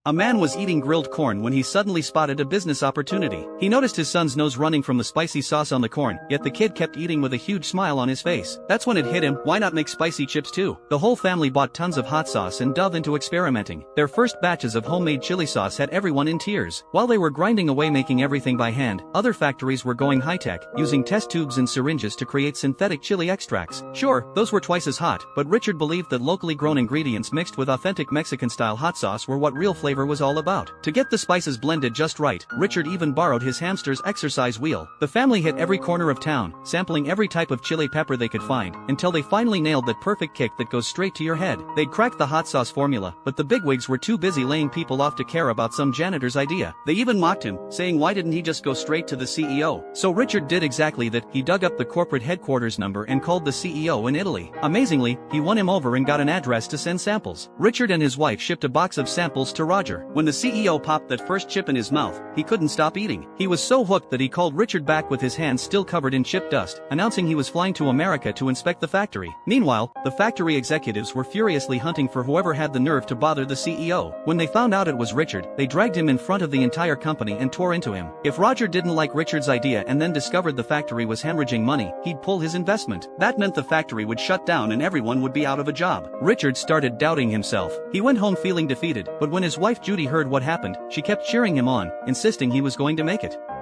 A man was eating grilled corn when he suddenly spotted a business opportunity. He noticed his son's nose running from the spicy sauce on the corn, yet the kid kept eating with a huge smile on his face. That's when it hit him, why not make spicy chips too? The whole family bought tons of hot sauce and dove into experimenting. Their first batches of homemade chili sauce had everyone in tears. While they were grinding away making everything by hand, other factories were going high-tech, using test tubes and syringes to create synthetic chili extracts. Sure, those were twice as hot, but Richard believed that locally grown ingredients mixed with authentic Mexican-style hot sauce were what real flavor was all about. To get the spices blended just right, Richard even borrowed his hamster's exercise wheel. The family hit every corner of town, sampling every type of chili pepper they could find, until they finally nailed that perfect kick that goes straight to your head. They'd cracked the hot sauce formula, but the bigwigs were too busy laying people off to care about some janitor's idea. They even mocked him, saying why didn't he just go straight to the CEO? So Richard did exactly that. He dug up the corporate headquarters number and called the CEO in Italy. Amazingly, he won him over and got an address to send samples. Richard and his wife shipped a box of samples to Roger. When the CEO popped that first chip in his mouth, he couldn't stop eating. He was so hooked that he called Richard back with his hands still covered in chip dust, announcing he was flying to America to inspect the factory. Meanwhile, the factory executives were furiously hunting for whoever had the nerve to bother the CEO. When they found out it was Richard, they dragged him in front of the entire company and tore into him. If Roger didn't like Richard's idea and then discovered the factory was hemorrhaging money, he'd pull his investment. That meant the factory would shut down and everyone would be out of a job. Richard started doubting himself. He went home feeling defeated, but when his wife Judy heard what happened, she kept cheering him on, insisting he was going to make it.